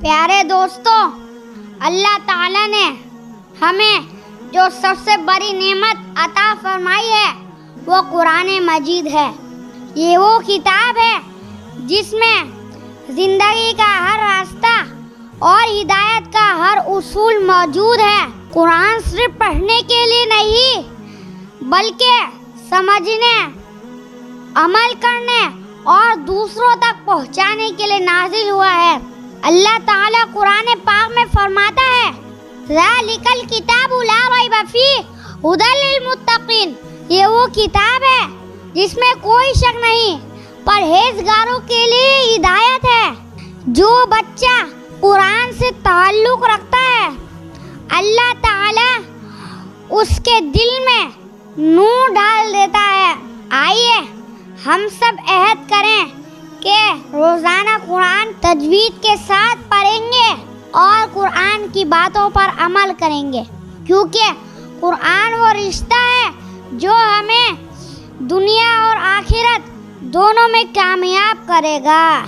پیارے دوستوں، اللہ تعالیٰ نے ہمیں جو سب سے بڑی نعمت عطا فرمائی ہے وہ قرآن مجید ہے۔ یہ وہ کتاب ہے جس میں زندگی کا ہر راستہ اور ہدایت کا ہر اصول موجود ہے۔ قرآن صرف پڑھنے کے لیے نہیں بلکہ سمجھنے، عمل کرنے اور دوسروں تک پہنچانے کے لیے نازل ہوا ہے۔ اللہ تعالیٰ قرآن پاک میں فرماتا ہے ذَلِكَ الْكِتَابُ لَا رَيْبَ فِيهِ هُدًى لِّلْمُتَّقِينَ۔ یہ وہ کتاب ہے جس میں کوئی شک نہیں، پرہیزگاروں کے لیے ہدایت ہے۔ جو بچہ قرآن سے تعلق رکھتا ہے اللہ تعالیٰ اس کے دل میں نور ڈال دیتا ہے۔ آئیے ہم سب عہد کریں کہ روزانہ قرآن تجوید کے ساتھ پڑھیں گے اور قرآن کی باتوں پر عمل کریں گے، کیونکہ قرآن وہ رشتہ ہے جو ہمیں دنیا اور آخرت دونوں میں کامیاب کرے گا۔